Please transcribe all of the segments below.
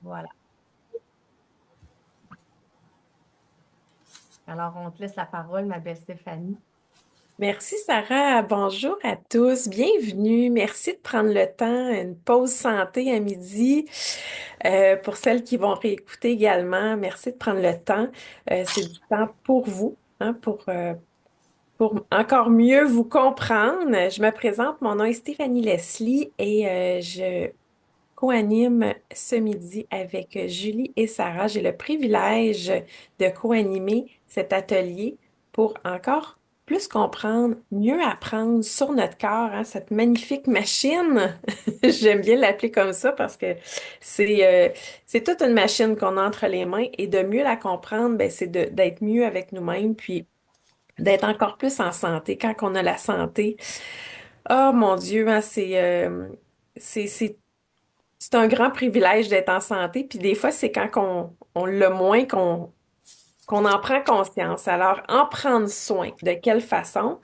Voilà. Alors, on te laisse la parole, ma belle Stéphanie. Merci Sarah, bonjour à tous, bienvenue. Merci de prendre le temps, une pause santé à midi. Pour celles qui vont réécouter également, merci de prendre le temps. C'est du temps pour vous, hein, pour encore mieux vous comprendre. Je me présente, mon nom est Stéphanie Leslie et je co-anime ce midi avec Julie et Sarah. J'ai le privilège de co-animer cet atelier pour encore plus comprendre, mieux apprendre sur notre corps, hein, cette magnifique machine. J'aime bien l'appeler comme ça parce que c'est toute une machine qu'on a entre les mains et de mieux la comprendre, ben, d'être mieux avec nous-mêmes puis d'être encore plus en santé. Quand on a la santé, oh mon Dieu, hein, c'est, c'est c'est un grand privilège d'être en santé, puis des fois, c'est quand on l'a moins qu'on en prend conscience. Alors, en prendre soin, de quelle façon?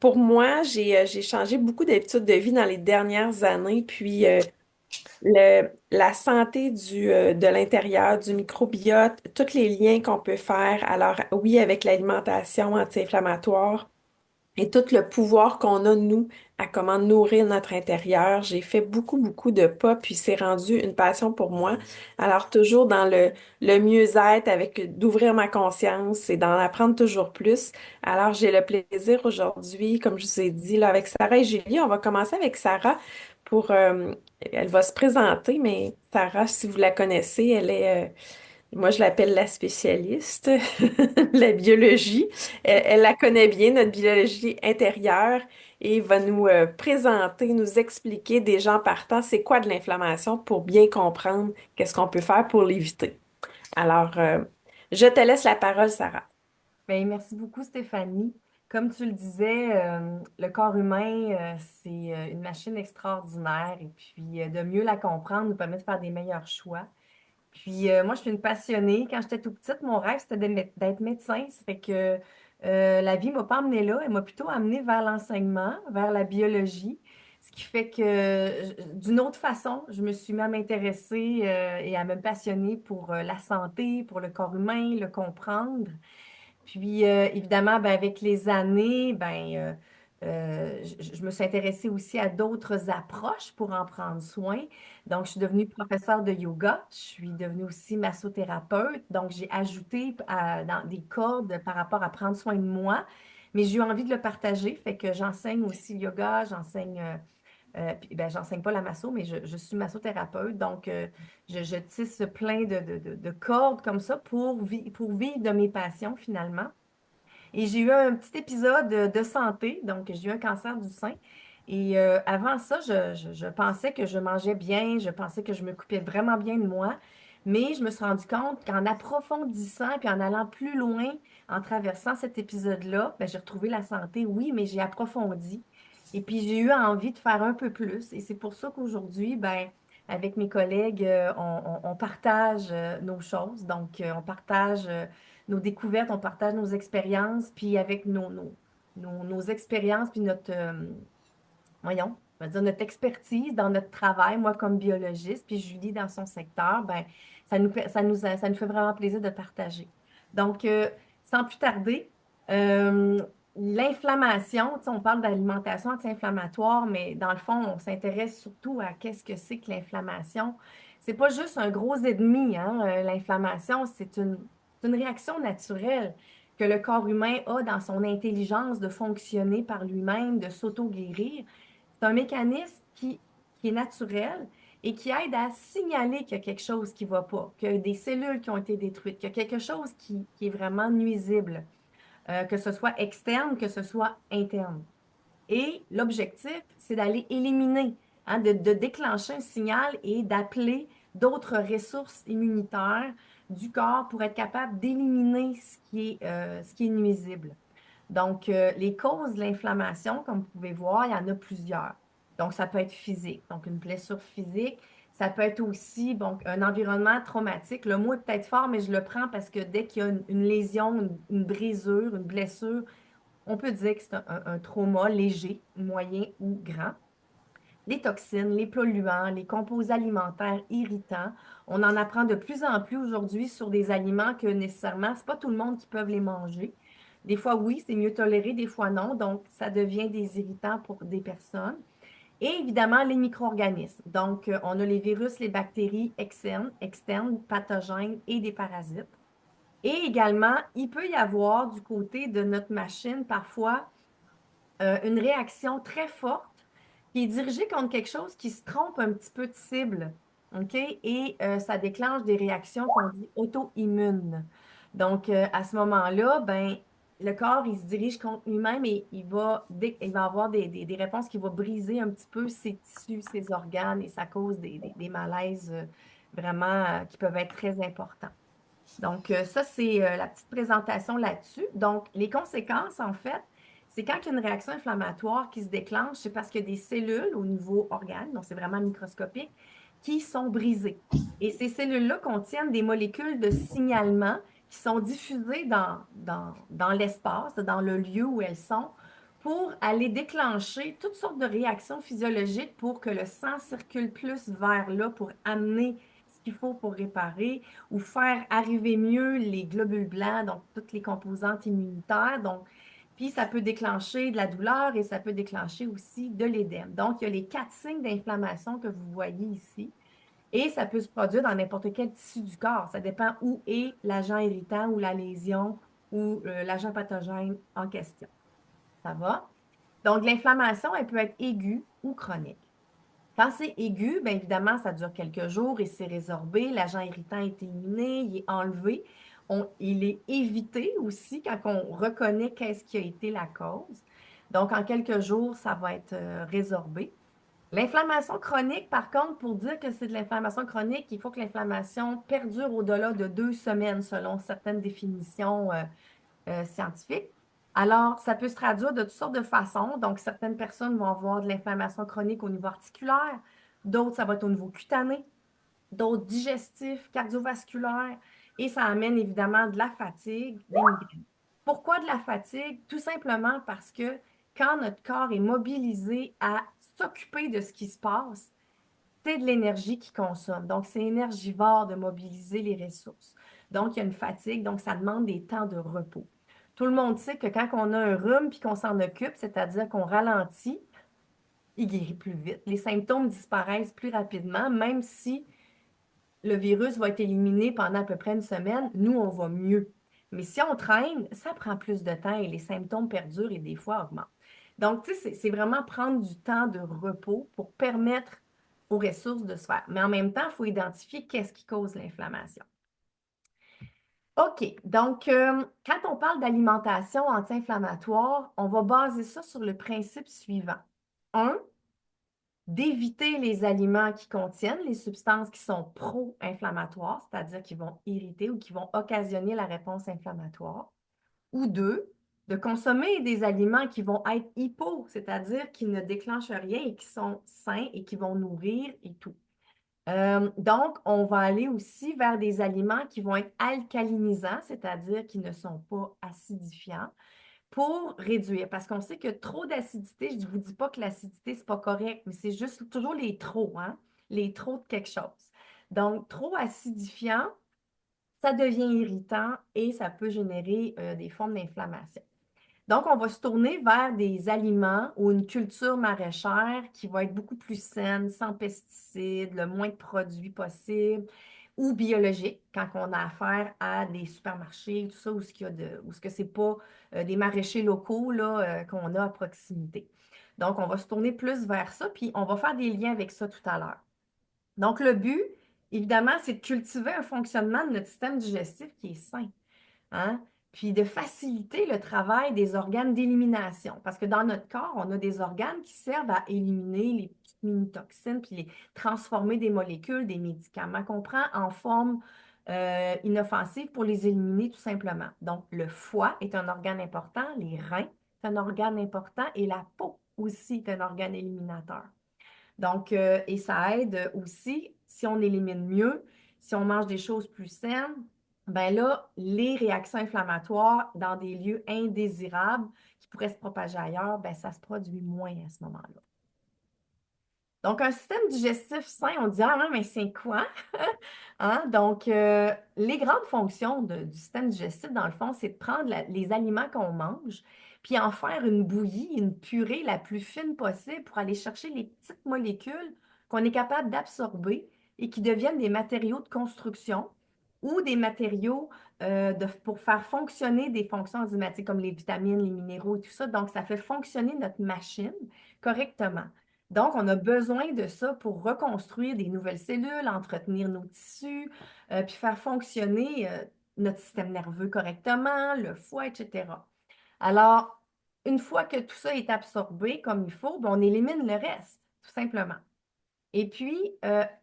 Pour moi, j'ai changé beaucoup d'habitudes de vie dans les dernières années, puis la santé de l'intérieur, du microbiote, tous les liens qu'on peut faire. Alors, oui, avec l'alimentation anti-inflammatoire, et tout le pouvoir qu'on a, nous, à comment nourrir notre intérieur. J'ai fait beaucoup, beaucoup de pas, puis c'est rendu une passion pour moi. Alors, toujours dans le mieux-être, avec d'ouvrir ma conscience et d'en apprendre toujours plus. Alors, j'ai le plaisir aujourd'hui, comme je vous ai dit, là, avec Sarah et Julie, on va commencer avec Sarah pour... elle va se présenter, mais Sarah, si vous la connaissez, elle est... moi, je l'appelle la spécialiste, la biologie. Elle la connaît bien, notre biologie intérieure, et va nous présenter, nous expliquer des gens partant, c'est quoi de l'inflammation pour bien comprendre qu'est-ce qu'on peut faire pour l'éviter. Alors, je te laisse la parole, Sarah. Bien, merci beaucoup, Stéphanie. Comme tu le disais, le corps humain, c'est une machine extraordinaire et puis de mieux la comprendre nous permet de faire des meilleurs choix. Puis moi, je suis une passionnée. Quand j'étais tout petite, mon rêve, c'était d'être médecin. Ça fait que la vie m'a pas amenée là. Elle m'a plutôt amenée vers l'enseignement, vers la biologie. Ce qui fait que d'une autre façon, je me suis même intéressée et à me passionner pour la santé, pour le corps humain, le comprendre. Puis, évidemment, ben, avec les années, je me suis intéressée aussi à d'autres approches pour en prendre soin. Donc, je suis devenue professeure de yoga. Je suis devenue aussi massothérapeute. Donc, j'ai ajouté dans des cordes par rapport à prendre soin de moi. Mais j'ai eu envie de le partager. Fait que j'enseigne aussi le yoga, puis, ben, j'enseigne pas la masso, mais je suis massothérapeute. Donc, je tisse plein de cordes comme ça pour vivre de mes passions finalement. Et j'ai eu un petit épisode de santé, donc j'ai eu un cancer du sein. Et avant ça, je pensais que je mangeais bien, je pensais que je me coupais vraiment bien de moi, mais je me suis rendu compte qu'en approfondissant puis en allant plus loin, en traversant cet épisode-là, ben, j'ai retrouvé la santé, oui, mais j'ai approfondi. Et puis j'ai eu envie de faire un peu plus. Et c'est pour ça qu'aujourd'hui, ben, avec mes collègues, on partage nos choses. Donc, on partage nos découvertes, on partage nos expériences, puis avec nos expériences, puis voyons, on va dire notre expertise dans notre travail, moi comme biologiste, puis Julie dans son secteur, ben, ça nous fait vraiment plaisir de partager. Donc, sans plus tarder, euh, l'inflammation, tu sais, on parle d'alimentation anti-inflammatoire, mais dans le fond, on s'intéresse surtout à qu'est-ce que c'est que l'inflammation. C'est pas juste un gros ennemi, hein, l'inflammation, c'est une réaction naturelle que le corps humain a dans son intelligence de fonctionner par lui-même, de s'auto-guérir. C'est un mécanisme qui est naturel et qui aide à signaler qu'il y a quelque chose qui ne va pas, qu'il y a des cellules qui ont été détruites, qu'il y a quelque chose qui est vraiment nuisible, que ce soit externe, que ce soit interne. Et l'objectif, c'est d'aller éliminer, hein, de déclencher un signal et d'appeler d'autres ressources immunitaires du corps pour être capable d'éliminer ce qui est nuisible. Donc, les causes de l'inflammation, comme vous pouvez voir, il y en a plusieurs. Donc, ça peut être physique, donc une blessure physique. Ça peut être aussi donc, un environnement traumatique. Le mot est peut-être fort, mais je le prends parce que dès qu'il y a une lésion, une brisure, une blessure, on peut dire que c'est un trauma léger, moyen ou grand. les toxines, les polluants, les composés alimentaires irritants. On en apprend de plus en plus aujourd'hui sur des aliments que nécessairement, c'est pas tout le monde qui peut les manger. Des fois, oui, c'est mieux toléré, des fois non. Donc, ça devient des irritants pour des personnes. Et évidemment, les micro-organismes. Donc, on a les virus, les bactéries externes, pathogènes et des parasites. Et également, il peut y avoir du côté de notre machine parfois une réaction très forte qui est dirigée contre quelque chose qui se trompe un petit peu de cible. OK? Et ça déclenche des réactions qu'on dit auto-immunes. Donc, à ce moment-là, ben, le corps, il se dirige contre lui-même et il va avoir des réponses qui vont briser un petit peu ses tissus, ses organes et ça cause des malaises vraiment qui peuvent être très importants. Donc, ça, c'est la petite présentation là-dessus. Donc, les conséquences, en fait, c'est quand il y a une réaction inflammatoire qui se déclenche, c'est parce qu'il y a des cellules au niveau organe, donc c'est vraiment microscopique, qui sont brisées. Et ces cellules-là contiennent des molécules de signalement qui sont diffusées dans l'espace, dans le lieu où elles sont, pour aller déclencher toutes sortes de réactions physiologiques pour que le sang circule plus vers là, pour amener ce qu'il faut pour réparer ou faire arriver mieux les globules blancs, donc toutes les composantes immunitaires. Donc, puis ça peut déclencher de la douleur et ça peut déclencher aussi de l'édème. Donc, il y a les 4 signes d'inflammation que vous voyez ici. Et ça peut se produire dans n'importe quel tissu du corps. Ça dépend où est l'agent irritant ou la lésion ou l'agent pathogène en question. Ça va? Donc, l'inflammation, elle peut être aiguë ou chronique. Quand c'est aigu, bien évidemment, ça dure quelques jours et c'est résorbé. L'agent irritant est éliminé, il est enlevé. Il est évité aussi quand on reconnaît qu'est-ce qui a été la cause. Donc, en quelques jours, ça va être résorbé. L'inflammation chronique, par contre, pour dire que c'est de l'inflammation chronique, il faut que l'inflammation perdure au-delà de 2 semaines selon certaines définitions scientifique. Alors, ça peut se traduire de toutes sortes de façons. Donc, certaines personnes vont avoir de l'inflammation chronique au niveau articulaire, d'autres, ça va être au niveau cutané, d'autres digestif, cardiovasculaire, et ça amène évidemment de la fatigue, des migraines. Pourquoi de la fatigue? Tout simplement parce que quand notre corps est mobilisé à s'occuper de ce qui se passe, c'est de l'énergie qu'il consomme. Donc, c'est énergivore de mobiliser les ressources. Donc, il y a une fatigue, donc ça demande des temps de repos. Tout le monde sait que quand on a un rhume puis qu'on s'en occupe, c'est-à-dire qu'on ralentit, il guérit plus vite. Les symptômes disparaissent plus rapidement, même si le virus va être éliminé pendant à peu près une semaine, nous, on va mieux. Mais si on traîne, ça prend plus de temps et les symptômes perdurent et des fois augmentent. Donc, tu sais, c'est vraiment prendre du temps de repos pour permettre aux ressources de se faire. Mais en même temps, il faut identifier qu'est-ce qui cause l'inflammation. OK, donc quand on parle d'alimentation anti-inflammatoire, on va baser ça sur le principe suivant. Un, d'éviter les aliments qui contiennent les substances qui sont pro-inflammatoires, c'est-à-dire qui vont irriter ou qui vont occasionner la réponse inflammatoire. Ou deux, de consommer des aliments qui vont être hypo, c'est-à-dire qui ne déclenchent rien et qui sont sains et qui vont nourrir et tout. Donc, on va aller aussi vers des aliments qui vont être alcalinisants, c'est-à-dire qui ne sont pas acidifiants pour réduire, parce qu'on sait que trop d'acidité, je ne vous dis pas que l'acidité, c'est pas correct, mais c'est juste toujours les trop, hein? Les trop de quelque chose. Donc, trop acidifiant, ça devient irritant et ça peut générer des formes d'inflammation. Donc, on va se tourner vers des aliments ou une culture maraîchère qui va être beaucoup plus saine, sans pesticides, le moins de produits possible, ou biologique, quand on a affaire à des supermarchés, tout ça, où ce qu'il y a où ce que c'est pas des maraîchers locaux là, qu'on a à proximité. Donc, on va se tourner plus vers ça, puis on va faire des liens avec ça tout à l'heure. Donc, le but, évidemment, c'est de cultiver un fonctionnement de notre système digestif qui est sain, hein? Puis de faciliter le travail des organes d'élimination. Parce que dans notre corps, on a des organes qui servent à éliminer les petites mini-toxines, puis les transformer des molécules, des médicaments qu'on prend en forme inoffensive pour les éliminer tout simplement. Donc, le foie est un organe important, les reins, c'est un organe important et la peau aussi est un organe éliminateur. Donc, et ça aide aussi, si on élimine mieux, si on mange des choses plus saines, ben là, les réactions inflammatoires dans des lieux indésirables qui pourraient se propager ailleurs, ben ça se produit moins à ce moment-là. Donc, un système digestif sain, on dit, ah, ouais, mais c'est quoi? Hein? Donc, les grandes fonctions du système digestif, dans le fond, c'est de prendre les aliments qu'on mange, puis en faire une bouillie, une purée la plus fine possible pour aller chercher les petites molécules qu'on est capable d'absorber et qui deviennent des matériaux de construction ou des matériaux pour faire fonctionner des fonctions enzymatiques comme les vitamines, les minéraux et tout ça. Donc, ça fait fonctionner notre machine correctement. Donc, on a besoin de ça pour reconstruire des nouvelles cellules, entretenir nos tissus, puis faire fonctionner notre système nerveux correctement, le foie, etc. Alors, une fois que tout ça est absorbé comme il faut, ben, on élimine le reste, tout simplement. Et puis,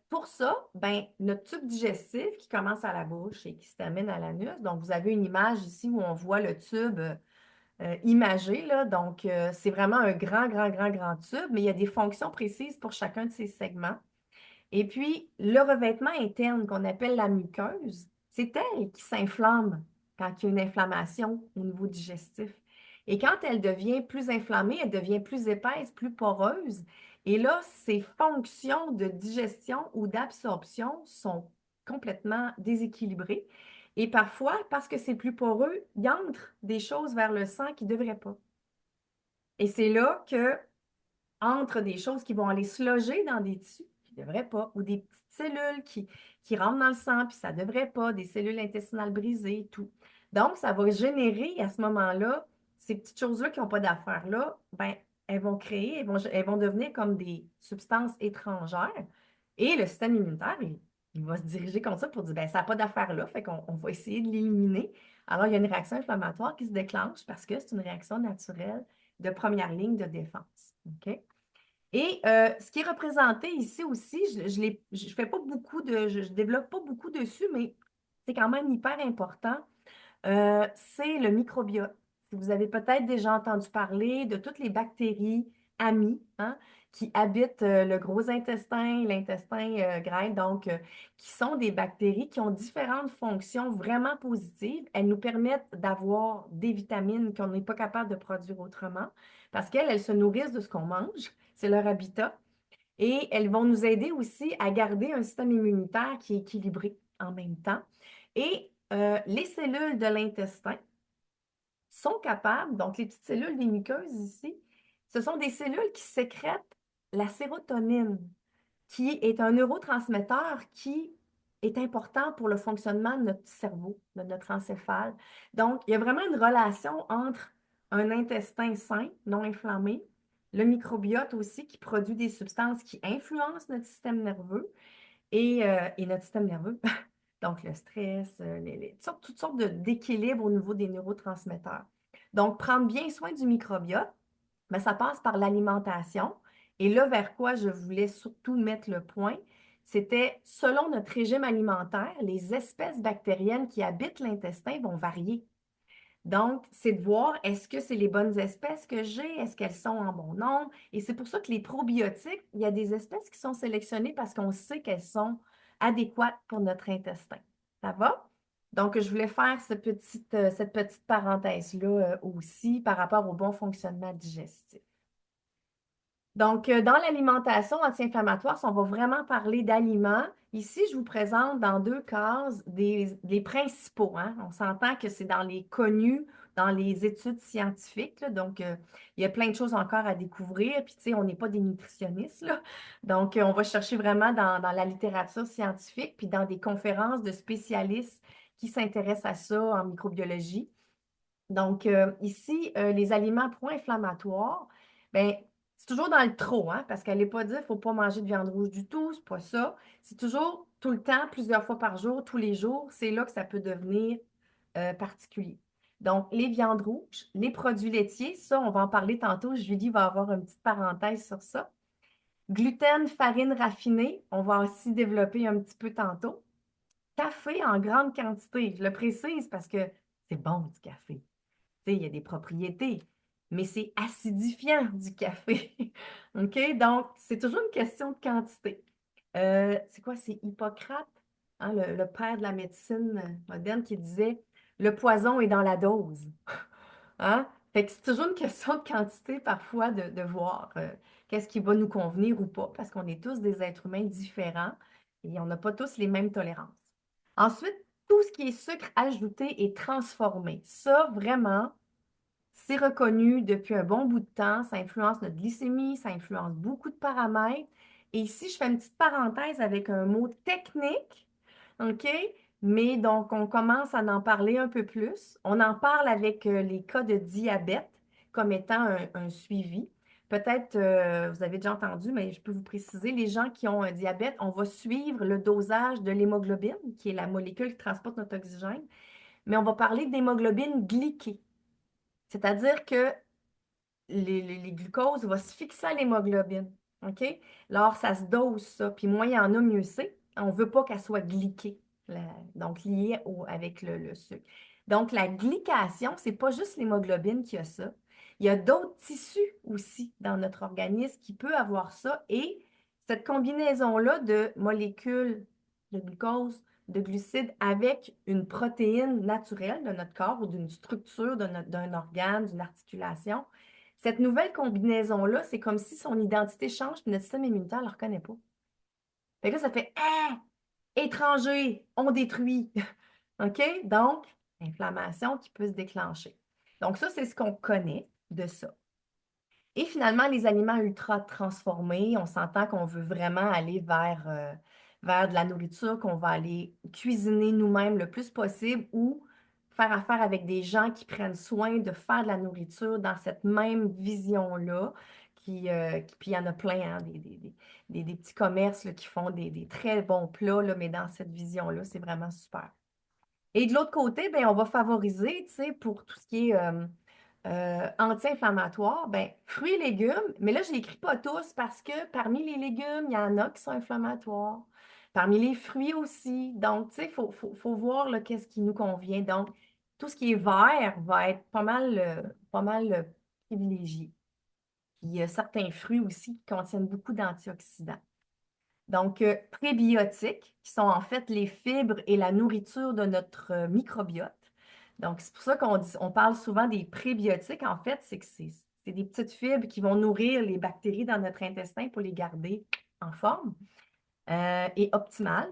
pour ça, ben, notre tube digestif qui commence à la bouche et qui se termine à l'anus, donc vous avez une image ici où on voit le tube imagé, là. Donc, c'est vraiment un grand, grand, grand, grand tube, mais il y a des fonctions précises pour chacun de ces segments. Et puis, le revêtement interne qu'on appelle la muqueuse, c'est elle qui s'inflamme quand il y a une inflammation au niveau digestif. Et quand elle devient plus inflammée, elle devient plus épaisse, plus poreuse. Et là, ses fonctions de digestion ou d'absorption sont complètement déséquilibrées. Et parfois, parce que c'est plus poreux, il entre des choses vers le sang qui ne devraient pas. Et c'est là que entre des choses qui vont aller se loger dans des tissus qui ne devraient pas, ou des petites cellules qui rentrent dans le sang, puis ça ne devrait pas, des cellules intestinales brisées et tout. Donc, ça va générer à ce moment-là, ces petites choses-là qui n'ont pas d'affaires là, ben, elles vont créer, elles vont devenir comme des substances étrangères. Et le système immunitaire, il va se diriger comme ça pour dire, ben, ça n'a pas d'affaires là, fait qu'on va essayer de l'éliminer. Alors, il y a une réaction inflammatoire qui se déclenche parce que c'est une réaction naturelle de première ligne de défense. OK? Et ce qui est représenté ici aussi, je fais pas beaucoup je développe pas beaucoup dessus, mais c'est quand même hyper important. C'est le microbiote. Si vous avez peut-être déjà entendu parler de toutes les bactéries amies, hein, qui habitent le gros intestin, l'intestin grêle, donc qui sont des bactéries qui ont différentes fonctions vraiment positives. Elles nous permettent d'avoir des vitamines qu'on n'est pas capable de produire autrement parce qu'elles se nourrissent de ce qu'on mange. C'est leur habitat. Et elles vont nous aider aussi à garder un système immunitaire qui est équilibré en même temps. Et les cellules de l'intestin sont capables, donc les petites cellules des muqueuses ici, ce sont des cellules qui sécrètent la sérotonine, qui est un neurotransmetteur qui est important pour le fonctionnement de notre cerveau, de notre encéphale. Donc, il y a vraiment une relation entre un intestin sain, non inflammé, le microbiote aussi qui produit des substances qui influencent notre système nerveux et notre système nerveux. Donc, le stress, toutes sortes d'équilibres au niveau des neurotransmetteurs. Donc, prendre bien soin du microbiote, ben, ça passe par l'alimentation. Et là, vers quoi je voulais surtout mettre le point, c'était selon notre régime alimentaire, les espèces bactériennes qui habitent l'intestin vont varier. Donc, c'est de voir est-ce que c'est les bonnes espèces que j'ai, est-ce qu'elles sont en bon nombre. Et c'est pour ça que les probiotiques, il y a des espèces qui sont sélectionnées parce qu'on sait qu'elles sont adéquates pour notre intestin. Ça va? Donc, je voulais faire cette petite parenthèse-là aussi par rapport au bon fonctionnement digestif. Donc, dans l'alimentation anti-inflammatoire, si on va vraiment parler d'aliments, ici, je vous présente dans deux cases des principaux, hein. On s'entend que c'est dans les connus, dans les études scientifiques, là. Donc, il y a plein de choses encore à découvrir. Puis, tu sais, on n'est pas des nutritionnistes, là. Donc, on va chercher vraiment dans la littérature scientifique, puis dans des conférences de spécialistes qui s'intéressent à ça en microbiologie. Donc, ici, les aliments pro-inflammatoires, ben, c'est toujours dans le trop, hein, parce qu'elle n'est pas dit qu'il ne faut pas manger de viande rouge du tout, c'est pas ça. C'est toujours tout le temps, plusieurs fois par jour, tous les jours, c'est là que ça peut devenir particulier. Donc, les viandes rouges, les produits laitiers, ça, on va en parler tantôt. Julie va avoir une petite parenthèse sur ça. Gluten, farine raffinée, on va aussi développer un petit peu tantôt. Café en grande quantité, je le précise parce que c'est bon du café. Tu sais, il y a des propriétés, mais c'est acidifiant du café. OK? Donc, c'est toujours une question de quantité. C'est quoi? C'est Hippocrate, hein, le père de la médecine moderne, qui disait le poison est dans la dose. Hein? Fait que c'est toujours une question de quantité parfois de voir qu'est-ce qui va nous convenir ou pas, parce qu'on est tous des êtres humains différents et on n'a pas tous les mêmes tolérances. Ensuite, tout ce qui est sucre ajouté et transformé, ça, vraiment, c'est reconnu depuis un bon bout de temps. Ça influence notre glycémie, ça influence beaucoup de paramètres. Et ici, je fais une petite parenthèse avec un mot technique, OK? Mais donc, on commence à en parler un peu plus. On en parle avec les cas de diabète comme étant un suivi. Peut-être, vous avez déjà entendu, mais je peux vous préciser, les gens qui ont un diabète, on va suivre le dosage de l'hémoglobine, qui est la molécule qui transporte notre oxygène, mais on va parler d'hémoglobine glyquée. C'est-à-dire que les glucoses vont se fixer à l'hémoglobine. OK? Alors, ça se dose, ça. Puis moins il y en a, mieux c'est. On ne veut pas qu'elle soit glyquée, donc liée avec le sucre. Donc, la glycation, ce n'est pas juste l'hémoglobine qui a ça. Il y a d'autres tissus aussi dans notre organisme qui peuvent avoir ça. Et cette combinaison-là de molécules de glucose, de glucides avec une protéine naturelle de notre corps ou d'une structure d'un organe, d'une articulation, cette nouvelle combinaison-là, c'est comme si son identité change, puis notre système immunitaire ne la reconnaît pas. Fait que là, ça fait ah, étranger, on détruit. OK? Donc, inflammation qui peut se déclencher. Donc, ça, c'est ce qu'on connaît de ça. Et finalement, les aliments ultra transformés, on s'entend qu'on veut vraiment aller vers de la nourriture, qu'on va aller cuisiner nous-mêmes le plus possible ou faire affaire avec des gens qui prennent soin de faire de la nourriture dans cette même vision-là. Puis il y en a plein, hein, des petits commerces là, qui font des très bons plats, là, mais dans cette vision-là, c'est vraiment super. Et de l'autre côté, ben, on va favoriser, tu sais, pour tout ce qui est anti-inflammatoire, ben, fruits et légumes, mais là, je ne l'écris pas tous parce que parmi les légumes, il y en a qui sont inflammatoires. Parmi les fruits aussi. Donc, tu sais, il faut voir là, qu'est-ce qui nous convient. Donc, tout ce qui est vert va être pas mal privilégié. Puis, il y a certains fruits aussi qui contiennent beaucoup d'antioxydants. Donc, prébiotiques, qui sont en fait les fibres et la nourriture de notre microbiote. Donc, c'est pour ça on parle souvent des prébiotiques. En fait, c'est que c'est des petites fibres qui vont nourrir les bactéries dans notre intestin pour les garder en forme et optimale.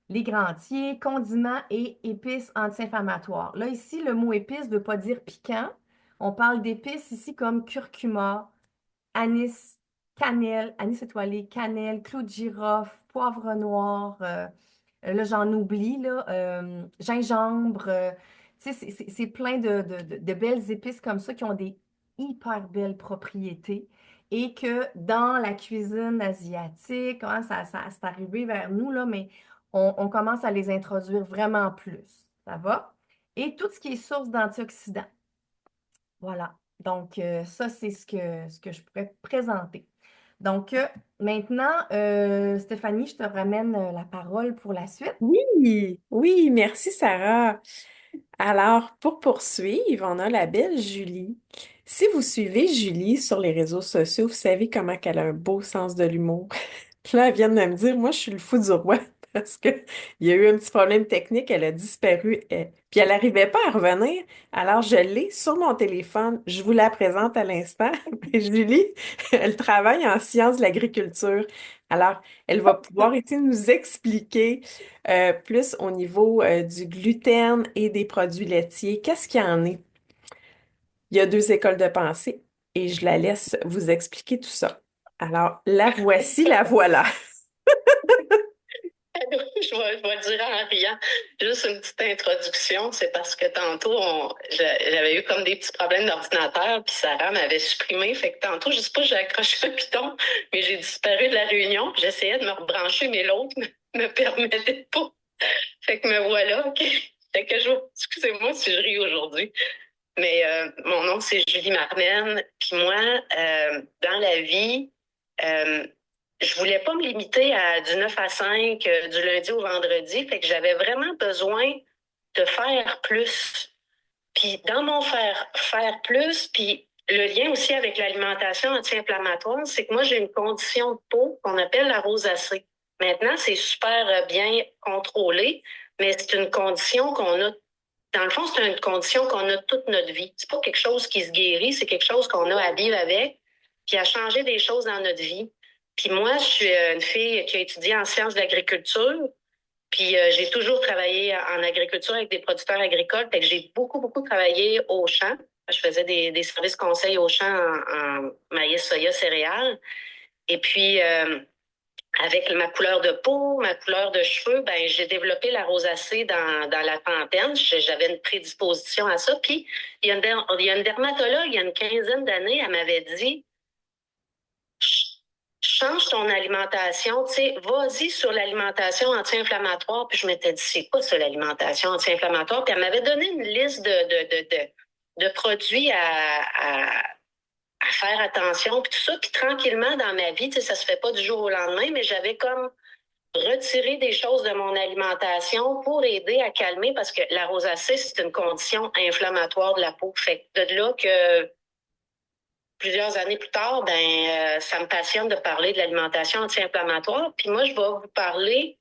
Les grains entiers, condiments et épices anti-inflammatoires. Là, ici, le mot épice ne veut pas dire piquant. On parle d'épices ici comme curcuma, anis, cannelle, anis étoilé, cannelle, clou de girofle, poivre noir, là j'en oublie, là, gingembre, tu sais, c'est plein de belles épices comme ça qui ont des hyper belles propriétés et que dans la cuisine asiatique, hein, c'est arrivé vers nous, là, mais on commence à les introduire vraiment plus. Ça va? Et tout ce qui est source d'antioxydants. Voilà. Donc, ça, c'est ce que je pourrais présenter. Donc, maintenant, Stéphanie, je te ramène la parole pour la suite. Oui, oui, merci Sarah. Alors, pour poursuivre, on a la belle Julie. Si vous suivez Julie sur les réseaux sociaux, vous savez comment qu'elle a un beau sens de l'humour. Là, elle vient de me dire, moi, je suis le fou du roi parce que il y a eu un petit problème technique, elle a disparu, puis elle n'arrivait pas à revenir. Alors, je l'ai sur mon téléphone, je vous la présente à l'instant. Julie, elle travaille en sciences de l'agriculture. Alors, elle va pouvoir ici nous expliquer plus au niveau du gluten et des produits laitiers. Qu'est-ce qu'il y en est? Il y a deux écoles de pensée et je la laisse vous expliquer tout ça. Alors, la voici, la voilà. Je vais le dire en riant. Juste une petite introduction, c'est parce que tantôt, j'avais eu comme des petits problèmes d'ordinateur, puis Sarah m'avait supprimé. Fait que tantôt, je sais pas, j'ai accroché un piton, mais j'ai disparu de la réunion. Puis j'essayais de me rebrancher, mais l'autre me permettait pas. Fait que me voilà. OK. Fait que excusez-moi si je ris aujourd'hui. Mais mon nom, c'est Julie Marmen. Puis moi, dans la vie, euh, je voulais pas me limiter à du 9 à 5, du lundi au vendredi. Fait que j'avais vraiment besoin de faire plus. Puis dans mon faire plus, puis le lien aussi avec l'alimentation anti-inflammatoire, c'est que moi, j'ai une condition de peau qu'on appelle la rosacée. Maintenant, c'est super bien contrôlé, mais c'est une condition qu'on a dans le fond, c'est une condition qu'on a toute notre vie. C'est pas quelque chose qui se guérit, c'est quelque chose qu'on a à vivre avec. puis a changé des choses dans notre vie. Puis moi, je suis une fille qui a étudié en sciences de l'agriculture, puis j'ai toujours travaillé en agriculture avec des producteurs agricoles, fait que j'ai beaucoup, beaucoup travaillé au champ. Je faisais des services conseils au champ en maïs, soya, céréales. Et puis, avec ma couleur de peau, ma couleur de cheveux, ben j'ai développé la rosacée dans la trentaine. J'avais une prédisposition à ça. Puis, il y a une dermatologue, il y a une quinzaine d'années, elle m'avait dit, change ton alimentation, tu sais, vas-y sur l'alimentation anti-inflammatoire. Puis je m'étais dit, c'est quoi ça, l'alimentation anti-inflammatoire? Puis elle m'avait donné une liste de produits à faire attention, puis tout ça. Puis tranquillement, dans ma vie, tu sais, ça se fait pas du jour au lendemain, mais j'avais comme retiré des choses de mon alimentation pour aider à calmer, parce que la rosacée, c'est une condition inflammatoire de la peau. Fait que de là que plusieurs années plus tard, ça me passionne de parler de l'alimentation anti-inflammatoire. Puis moi, je vais vous parler,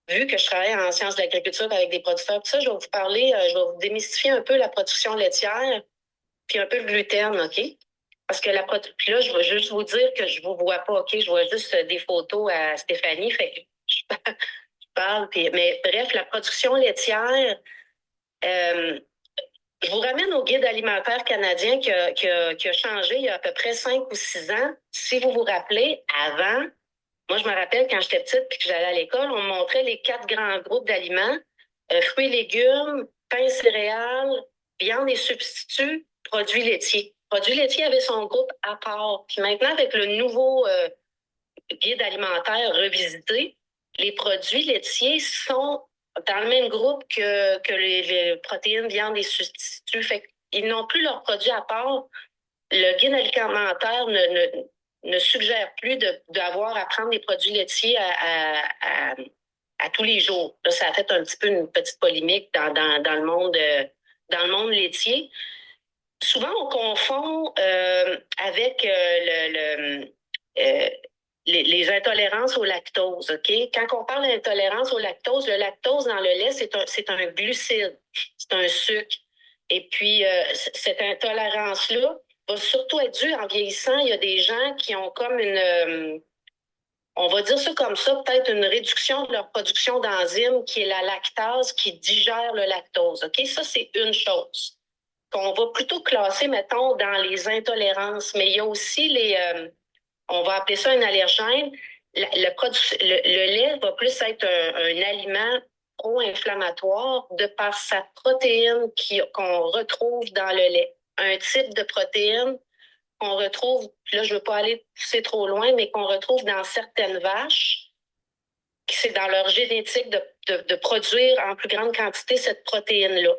vu que je travaille en sciences de l'agriculture avec des producteurs, tout ça, je vais vous parler, je vais vous démystifier un peu la production laitière, puis un peu le gluten, OK? Parce que puis là, je vais juste vous dire que je vous vois pas, OK? Je vois juste des photos à Stéphanie, fait que je parle. Mais bref, la production laitière, euh, je vous ramène au guide alimentaire canadien qui a changé il y a à peu près 5 ou 6 ans. Si vous vous rappelez, avant, moi, je me rappelle quand j'étais petite puis que j'allais à l'école, on me montrait les 4 grands groupes d'aliments, fruits et légumes, pain, céréales, viande et substituts, produits laitiers. Produits laitiers avait son groupe à part. Puis maintenant, avec le nouveau guide alimentaire revisité, les produits laitiers sont dans le même groupe que les protéines, viande et substituts. Fait qu'ils n'ont plus leurs produits à part. Le guide alimentaire ne suggère plus d'avoir à prendre des produits laitiers à tous les jours. Là, ça a fait un petit peu une petite polémique dans le monde laitier. Souvent, on confond avec euh, les intolérances au lactose. OK? Quand on parle d'intolérance au lactose, le lactose dans le lait, c'est un glucide, c'est un sucre. Et puis, cette intolérance-là va surtout être due en vieillissant. Il y a des gens qui ont comme on va dire ça comme ça, peut-être une réduction de leur production d'enzymes qui est la lactase qui digère le lactose. OK? Ça, c'est une chose qu'on va plutôt classer, mettons, dans les intolérances. Mais il y a aussi on va appeler ça un allergène. Le lait va plus être un aliment pro-inflammatoire de par sa protéine qu'on retrouve dans le lait. Un type de protéine qu'on retrouve, là, je ne veux pas aller pousser trop loin, mais qu'on retrouve dans certaines vaches, qui c'est dans leur génétique de produire en plus grande quantité cette protéine-là.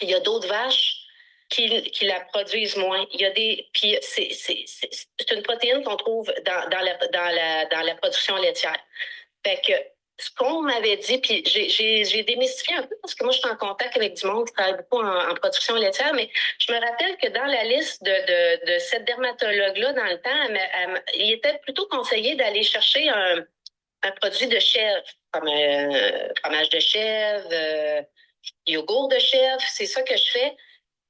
Il y a d'autres vaches qui la produisent moins. Il y a puis c'est une protéine qu'on trouve dans la production laitière. Fait que ce qu'on m'avait dit, puis j'ai démystifié un peu parce que moi, je suis en contact avec du monde qui travaille beaucoup en production laitière, mais je me rappelle que dans la liste de cette dermatologue-là, dans le temps, il était plutôt conseillé d'aller chercher un produit de chèvre, comme fromage de chèvre, yogourt de chèvre. C'est ça que je fais.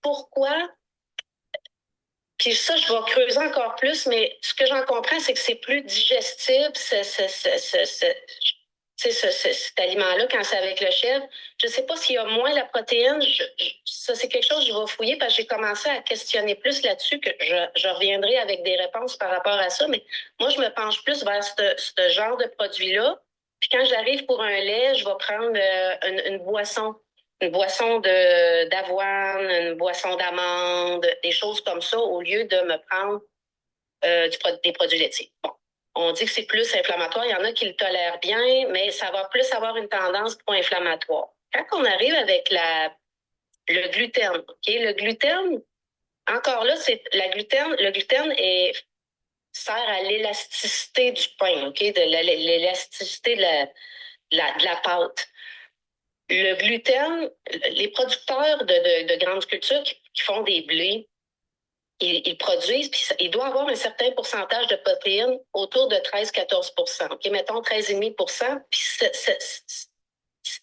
Pourquoi? Puis ça, je vais creuser encore plus, mais ce que j'en comprends, c'est que c'est plus digestible, cet aliment-là, quand c'est avec le chèvre. Je ne sais pas s'il y a moins la protéine. Ça, c'est quelque chose que je vais fouiller parce que j'ai commencé à questionner plus là-dessus, que je reviendrai avec des réponses par rapport à ça. Mais moi, je me penche plus vers ce genre de produit-là. Puis quand j'arrive pour un lait, je vais prendre une boisson. Une boisson d'avoine, une boisson d'amande, des choses comme ça, au lieu de me prendre des produits laitiers. Bon, on dit que c'est plus inflammatoire. Il y en a qui le tolèrent bien, mais ça va plus avoir une tendance pro-inflammatoire. Quand on arrive avec le gluten, OK? Le gluten, encore là, le gluten sert à l'élasticité du pain, OK? De l'élasticité de la pâte. Le gluten, les producteurs de grandes cultures qui font des blés, ils produisent, puis il doit avoir un certain pourcentage de protéines autour de 13-14 %. OK, mettons 13,5 %. Puis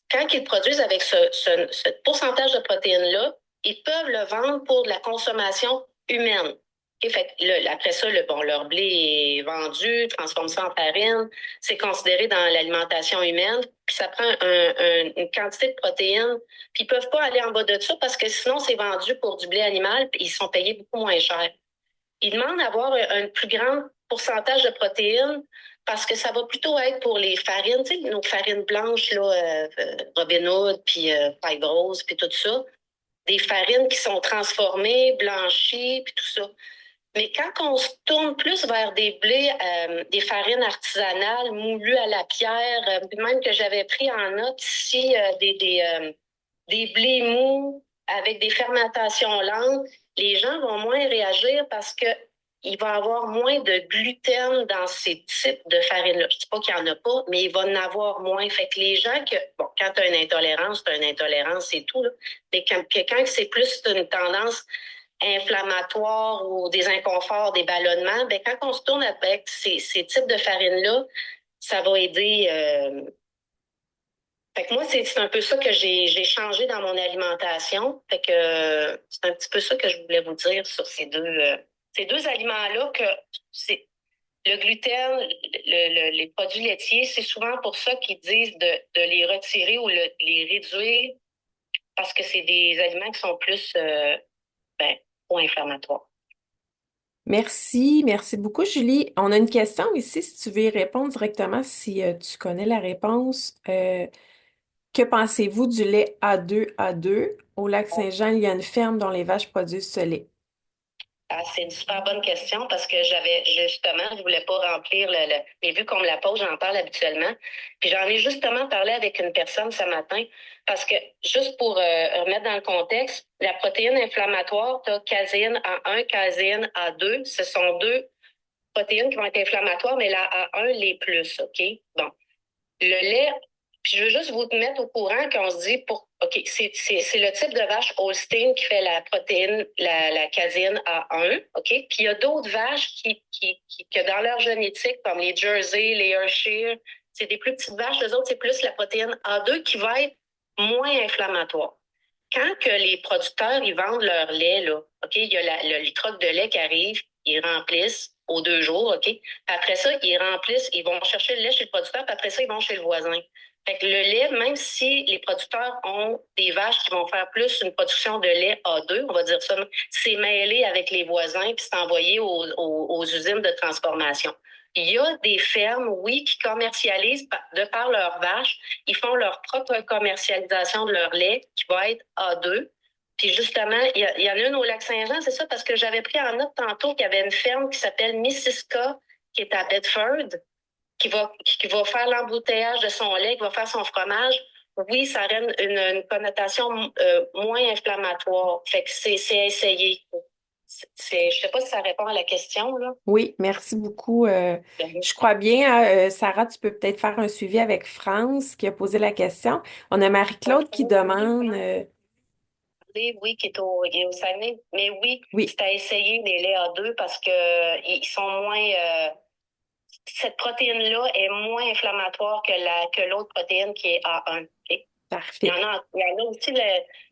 quand ils produisent avec ce pourcentage de protéines-là, ils peuvent le vendre pour de la consommation humaine. OK, fait que après ça, bon, leur blé est vendu, transforme ça en farine. C'est considéré dans l'alimentation humaine. Puis ça prend une quantité de protéines. Puis ils peuvent pas aller en bas de ça parce que sinon, c'est vendu pour du blé animal, puis ils sont payés beaucoup moins cher. Ils demandent d'avoir un plus grand pourcentage de protéines parce que ça va plutôt être pour les farines, tu sais, nos farines blanches, là, Robin Hood, puis Five Rose, puis tout ça. Des farines qui sont transformées, blanchies, puis tout ça. Mais quand on se tourne plus vers des blés, des farines artisanales moulues à la pierre, même que j'avais pris en note ici, des blés mous avec des fermentations lentes, les gens vont moins réagir parce que il va y avoir moins de gluten dans ces types de farines-là. Je ne dis pas qu'il n'y en a pas, mais il va en avoir moins. Fait que les gens bon, quand tu as une intolérance, tu as une intolérance, c'est tout, là. Mais quand c'est plus une tendance inflammatoires ou des inconforts, des ballonnements, ben, quand on se tourne avec ces types de farines-là, ça va aider. Fait que moi, c'est un peu ça que j'ai changé dans mon alimentation. Fait que c'est un petit peu ça que je voulais vous dire sur ces deux aliments-là que c'est le gluten, les produits laitiers, c'est souvent pour ça qu'ils disent de les retirer ou les réduire parce que c'est des aliments qui sont plus ben, pro-inflammatoires. Merci beaucoup, Julie. On a une question ici, si tu veux y répondre directement, si tu connais la réponse. Que pensez-vous du lait A2A2? Au lac Saint-Jean, il y a une ferme dont les vaches produisent ce lait. Ah, c'est une super bonne question parce que j'avais justement, je voulais pas remplir mais vu qu'on me la pose, j'en parle habituellement. Puis j'en ai justement parlé avec une personne ce matin parce que juste pour remettre dans le contexte, la protéine inflammatoire, tu as caséine A1, caséine A2. Ce sont deux protéines qui vont être inflammatoires, mais la A1 les plus, OK? Bon. Le lait, puis je veux juste vous mettre au courant qu'on se dit OK, c'est le type de vache Holstein qui fait la protéine, la caséine A1, OK? Puis il y a d'autres vaches que dans leur génétique, comme les Jersey, les Yorkshire, c'est des plus petites vaches, les autres, c'est plus la protéine A2 qui va être moins inflammatoire. Quand que les producteurs, ils vendent leur lait, là, OK, il y a les trocs de lait qui arrivent, ils remplissent aux 2 jours, OK? Après ça, ils remplissent, ils vont chercher le lait chez le producteur, puis après ça, ils vont chez le voisin. Fait que le lait, même si les producteurs ont des vaches qui vont faire plus une production de lait A2, on va dire ça, c'est mêlé avec les voisins, puis c'est envoyé aux usines de transformation. Il y a des fermes, oui, qui commercialisent de par leurs vaches. Ils font leur propre commercialisation de leur lait qui va être A2. Puis justement, il y en a une au Lac-Saint-Jean, c'est ça, parce que j'avais pris en note tantôt qu'il y avait une ferme qui s'appelle Missisca, qui est à Bedford, qui va faire l'embouteillage de son lait, qui va faire son fromage. Oui, ça aurait une connotation moins inflammatoire. Fait que c'est à essayer. Je sais pas si ça répond à la question, là. Oui, merci beaucoup. Je crois bien, hein, Sarah, tu peux peut-être faire un suivi avec France qui a posé la question. On a Marie-Claude qui demande, Oui, il est au Saguenay. Mais oui, oui, c'est à essayer les laits A2 parce que ils sont moins. Cette protéine-là est moins inflammatoire que l'autre protéine qui est A1. OK? parfait. Il y en a aussi,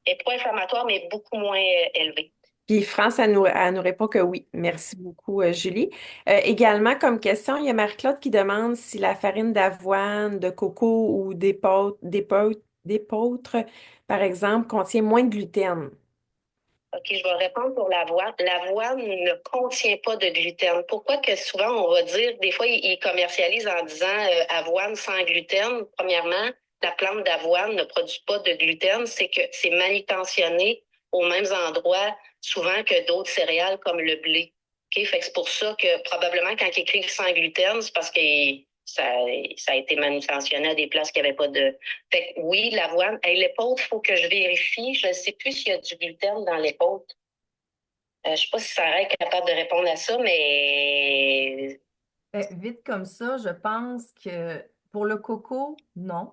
est pro-inflammatoire, mais beaucoup moins élevé. Puis France, elle nous répond que oui. Merci beaucoup, Julie. Également, comme question, il y a Marie-Claude qui demande si la farine d'avoine, de coco ou d'épeautre, par exemple, contient moins de gluten. OK, je vais répondre pour l'avoine. L'avoine ne contient pas de gluten. Pourquoi que souvent on va dire, des fois ils commercialisent en disant avoine sans gluten. Premièrement, la plante d'avoine ne produit pas de gluten, c'est que c'est manutentionné aux mêmes endroits souvent que d'autres céréales comme le blé. OK, fait que c'est pour ça que probablement quand ils écrivent sans gluten, c'est parce que ça a été manutentionné à des places qui n'avaient pas de. Fait que oui, l'avoine. Hey, l'épeautre, il faut que je vérifie. Je ne sais plus s'il y a du gluten dans l'épeautre. Je ne sais pas si Sarah est capable de répondre à ça, mais Vite comme ça, je pense que pour le coco, non.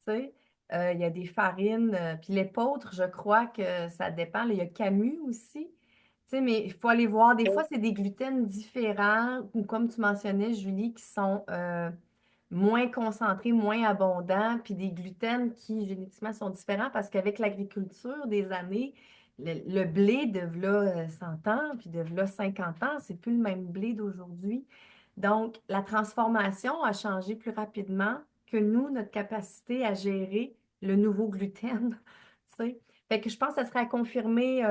Tu sais, il y a des farines, puis l'épeautre, je crois que ça dépend. Là, il y a Camus aussi. Tu sais, mais il faut aller voir. Des fois, c'est des gluten différents, ou comme tu mentionnais, Julie, qui sont moins concentrés, moins abondants, puis des gluten qui génétiquement sont différents parce qu'avec l'agriculture des années, le blé de v'là 100 ans, puis de v'là 50 ans, c'est plus le même blé d'aujourd'hui. Donc, la transformation a changé plus rapidement que nous, notre capacité à gérer le nouveau gluten. Tu sais. Fait que je pense que ça serait à confirmer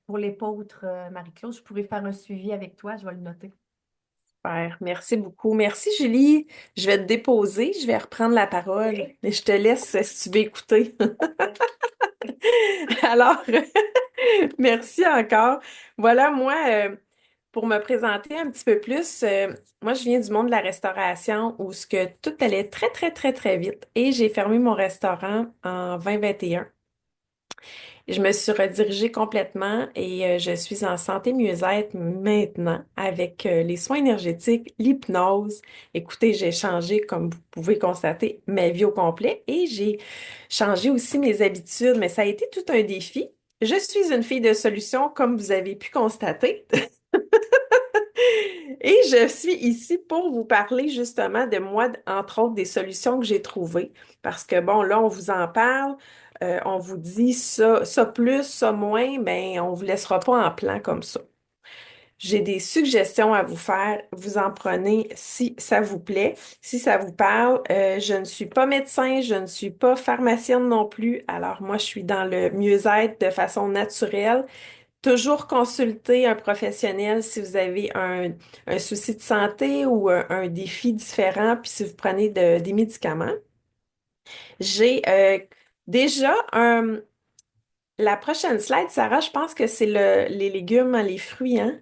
pour l'épôtre, Marie-Claude. Je pourrais faire un suivi avec toi, je vais le noter. Super. Merci beaucoup. Merci, Julie. Je vais te déposer, je vais reprendre la parole. Et je te laisse si tu veux écouter. Alors, merci encore. Voilà, moi, pour me présenter un petit peu plus, moi, je viens du monde de la restauration où ce que tout allait très, très, très, très vite. Et j'ai fermé mon restaurant en 2021. Je me suis redirigée complètement et je suis en santé mieux-être maintenant avec les soins énergétiques, l'hypnose. Écoutez, j'ai changé, comme vous pouvez constater, ma vie au complet et j'ai changé aussi mes habitudes, mais ça a été tout un défi. Je suis une fille de solution, comme vous avez pu constater. Et je suis ici pour vous parler justement de moi, entre autres, des solutions que j'ai trouvées. Parce que bon, là, on vous en parle, on vous dit ça, ça plus, ça moins, ben, on vous laissera pas en plan comme ça. J'ai des suggestions à vous faire. Vous en prenez si ça vous plaît, si ça vous parle. Je ne suis pas médecin, je ne suis pas pharmacienne non plus. Alors moi, je suis dans le mieux-être de façon naturelle. Toujours consulter un professionnel si vous avez un souci de santé ou un défi différent, puis si vous prenez des médicaments. J'ai déjà la prochaine slide, Sarah, je pense que c'est les légumes, hein, les fruits, hein?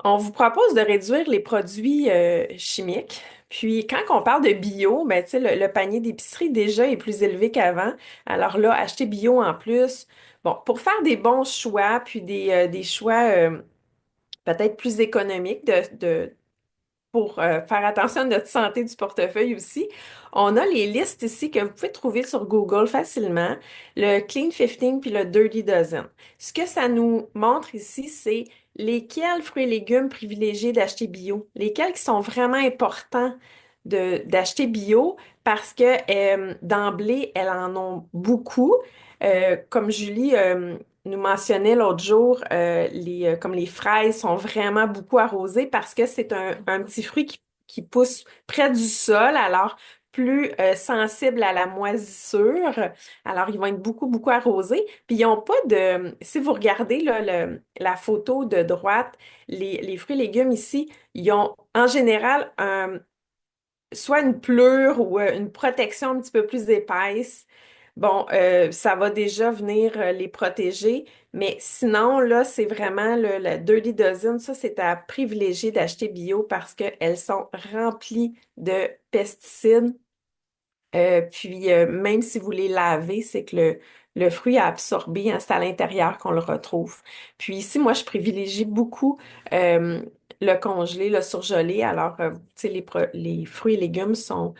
On vous propose de réduire les produits chimiques. Puis quand on parle de bio, ben, tu sais, le panier d'épicerie déjà est plus élevé qu'avant. Alors là, acheter bio en plus. Bon, pour faire des bons choix, puis des choix peut-être plus économiques pour faire attention à notre santé du portefeuille aussi. On a les listes ici que vous pouvez trouver sur Google facilement, le Clean 15 puis le Dirty Dozen. Ce que ça nous montre ici, c'est lesquels fruits et légumes privilégiés d'acheter bio, lesquels qui sont vraiment importants d'acheter bio parce que d'emblée, elles en ont beaucoup. Comme Julie nous mentionnait l'autre jour, comme les fraises sont vraiment beaucoup arrosées parce que c'est un petit fruit qui pousse près du sol, alors plus sensible à la moisissure. Alors, ils vont être beaucoup, beaucoup arrosés. Puis, ils n'ont pas de... Si vous regardez là, la photo de droite, les fruits et légumes ici, ils ont en général soit une pleure ou une protection un petit peu plus épaisse. Bon, ça va déjà venir les protéger, mais sinon, là, c'est vraiment la Dirty Dozen, ça, c'est à privilégier d'acheter bio parce qu'elles sont remplies de pesticides. Puis, même si vous les lavez, c'est que le fruit a absorbé, hein, c'est à l'intérieur qu'on le retrouve. Puis ici, moi, je privilégie beaucoup euh, le congelé, le surgelé. Alors, tu sais, les fruits et légumes sont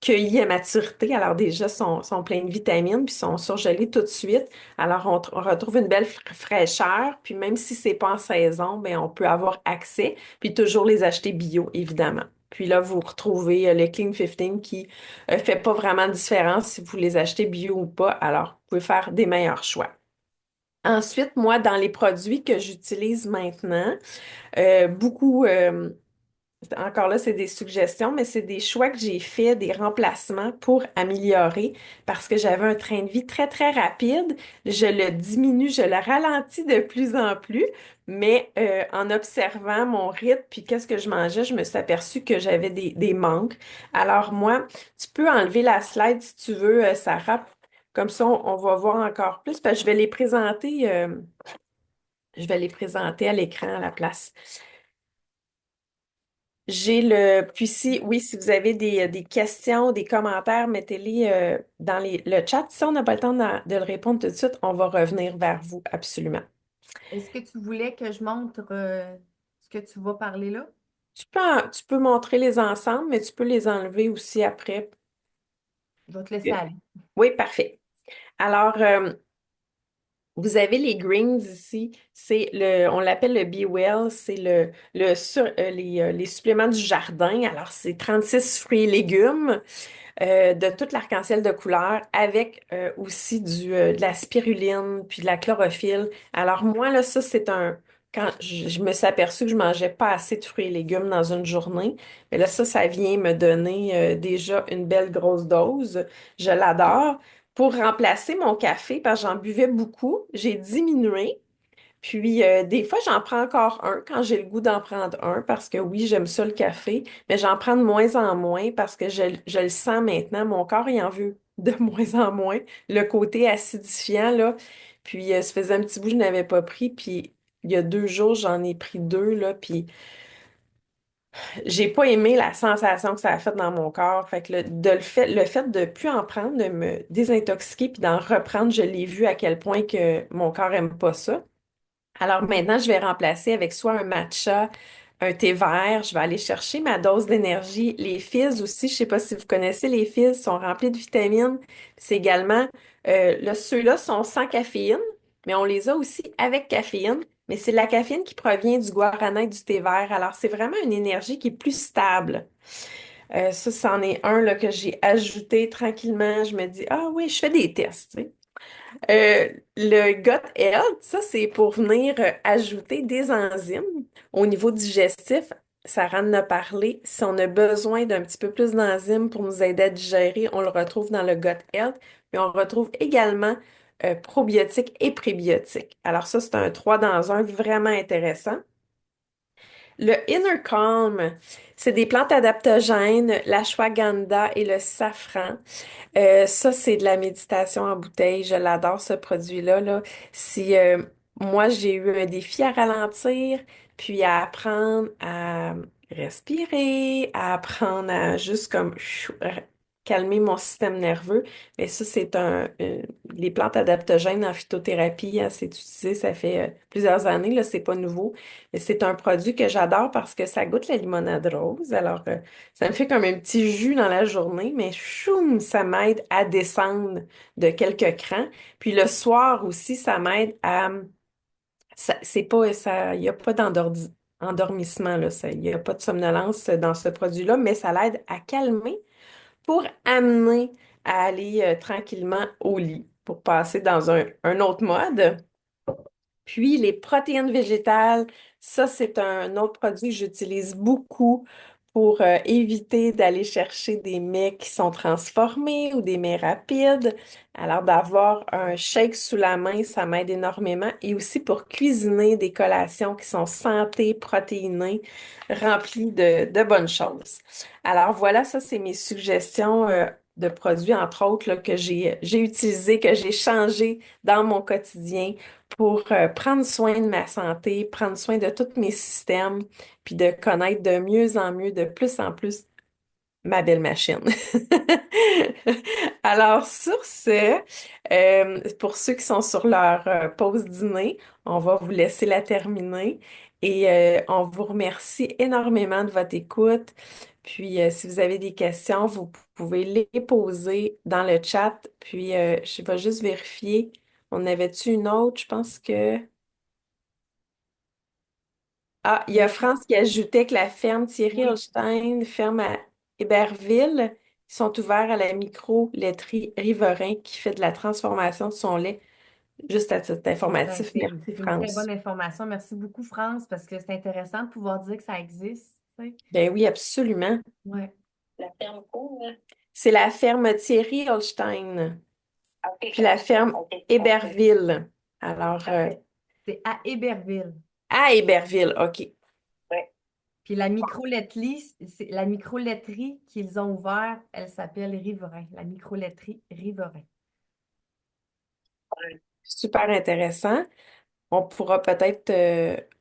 cueillis à maturité. Alors déjà, sont pleins de vitamines, puis sont surgelés tout de suite. Alors, on retrouve une belle fraîcheur. Puis même si c'est pas en saison, ben, on peut avoir accès. Puis toujours les acheter bio, évidemment. Puis là, vous retrouvez le Clean 15 qui fait pas vraiment de différence si vous les achetez bio ou pas. Alors, vous pouvez faire des meilleurs choix. Ensuite, moi, dans les produits que j'utilise maintenant, beaucoup, encore là, c'est des suggestions, mais c'est des choix que j'ai faits, des remplacements pour améliorer parce que j'avais un train de vie très, très rapide. Je le diminue, je le ralentis de plus en plus, mais en observant mon rythme puis qu'est-ce que je mangeais, je me suis aperçue que j'avais des manques. Alors moi, tu peux enlever la slide si tu veux, Sarah. Comme ça, on va voir encore plus parce que je vais les présenter à l'écran à la place. Puis si, oui, si vous avez des questions, des commentaires, mettez-les dans le chat. Si on n'a pas le temps de le répondre tout de suite, on va revenir vers vous, absolument. Est-ce que tu voulais que je montre ce que tu vas parler là? Tu peux montrer les ensembles, mais tu peux les enlever aussi après. Je vais te laisser aller. Oui, parfait. Alors, Vous avez les greens ici, on l'appelle le Be Well, c'est les suppléments du jardin. Alors, c'est 36 fruits et légumes de toute l'arc-en-ciel de couleurs avec aussi de la spiruline puis de la chlorophylle. Alors, moi, là, ça, quand je me suis aperçue que je mangeais pas assez de fruits et légumes dans une journée, mais là, ça vient me donner déjà une belle grosse dose. Je l'adore. Pour remplacer mon café, parce que j'en buvais beaucoup, j'ai diminué. Puis des fois, j'en prends encore un quand j'ai le goût d'en prendre un, parce que oui, j'aime ça le café, mais j'en prends de moins en moins parce que je le sens maintenant, mon corps il en veut de moins en moins, le côté acidifiant, là. Puis ça faisait un petit bout que je n'avais pas pris, puis il y a 2 jours, j'en ai pris deux, là, puis j'ai pas aimé la sensation que ça a fait dans mon corps. Fait que le fait de plus en prendre, de me désintoxiquer puis d'en reprendre, je l'ai vu à quel point que mon corps aime pas ça. Alors maintenant, je vais remplacer avec soit un matcha, un thé vert. Je vais aller chercher ma dose d'énergie. Les fizz aussi, je sais pas si vous connaissez les fizz, sont remplis de vitamines. C'est également, là, ceux-là sont sans caféine, mais on les a aussi avec caféine. Mais c'est la caféine qui provient du guaraná et du thé vert. Alors, c'est vraiment une énergie qui est plus stable. Ça, c'en est un là, que j'ai ajouté tranquillement. Je me dis, ah oui, je fais des tests, tu sais. Le gut health, ça, c'est pour venir ajouter des enzymes au niveau digestif. Sarah en a parlé. Si on a besoin d'un petit peu plus d'enzymes pour nous aider à digérer, on le retrouve dans le gut health. Mais on retrouve également probiotiques et prébiotiques. Alors ça, c'est un 3 dans un vraiment intéressant. Le Inner Calm, c'est des plantes adaptogènes, l'ashwagandha et le safran. Ça, c'est de la méditation en bouteille. Je l'adore, ce produit-là, là. Si moi, j'ai eu un défi à ralentir, puis à apprendre à respirer, à apprendre à juste comme calmer mon système nerveux. Mais ça, les plantes adaptogènes en phytothérapie, hein, c'est utilisé, ça fait plusieurs années, là, c'est pas nouveau. Mais c'est un produit que j'adore parce que ça goûte la limonade rose. Alors, ça me fait comme un petit jus dans la journée, mais choum, ça m'aide à descendre de quelques crans. Puis le soir aussi, ça m'aide à... c'est pas, ça, il n'y a pas endormissement, là, il n'y a pas de somnolence dans ce produit-là, mais ça l'aide à calmer pour amener à aller tranquillement au lit, pour passer dans un autre mode. Puis les protéines végétales, ça c'est un autre produit que j'utilise beaucoup pour éviter d'aller chercher des mets qui sont transformés ou des mets rapides. Alors d'avoir un shake sous la main, ça m'aide énormément. Et aussi pour cuisiner des collations qui sont santé, protéinées, remplies de bonnes choses. Alors voilà, ça c'est mes suggestions de produits, entre autres, là, que j'ai utilisés, que j'ai changés dans mon quotidien pour prendre soin de ma santé, prendre soin de tous mes systèmes, puis de connaître de mieux en mieux, de plus en plus, ma belle machine. Alors, sur ce, pour ceux qui sont sur leur pause dîner, on va vous laisser la terminer et on vous remercie énormément de votre écoute. Puis, si vous avez des questions, vous pouvez les poser dans le chat. Puis, je vais juste vérifier. On avait-tu une autre? Je pense que... Ah, il y a France qui ajoutait que la ferme Thierry Oui. Holstein, ferme à Héberville, ils sont ouverts à la micro-laiterie Riverain qui fait de la transformation de son lait. Juste à titre Ben, informatif. c'est Merci, une très bonne France. information. Merci beaucoup, France, parce que c'est intéressant de pouvoir dire que ça existe. Tu sais. Ben oui, absolument. Ouais. La ferme court, là. C'est la ferme Thierry Holstein, OK, puis la ferme OK, parfait. Héberville. Alors, Parfait. C'est à Héberville. à Héberville, OK. Ouais. Puis la micro-laiterie qu'ils ont ouvert, elle s'appelle Riverain. La micro-laiterie Riverain. Super intéressant. On pourra peut-être,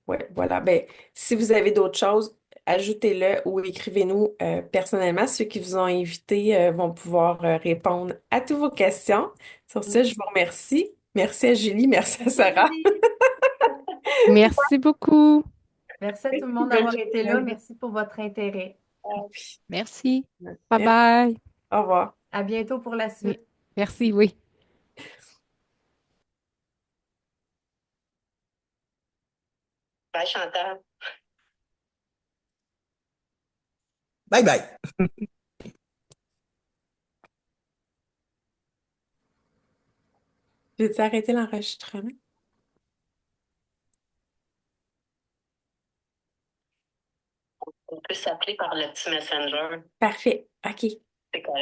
ouais, voilà. Ben, si vous avez d'autres choses, ajoutez-le ou écrivez-nous personnellement. Ceux qui vous ont invité vont pouvoir répondre à toutes vos questions. Sur ce, je vous remercie. Merci à Julie, merci à Merci, Sarah. Julie. Merci beaucoup. Merci à tout le monde Bonne d'avoir été là. journée. Merci pour votre intérêt. Merci. Bye Merci. bye. Au revoir. À bientôt pour la Mm. suite. Merci, oui. Bye, Chantal. Bye bye. J'ai-tu arrêté l'enregistrement? On peut s'appeler par le petit messenger. Parfait. OK. C'est correct.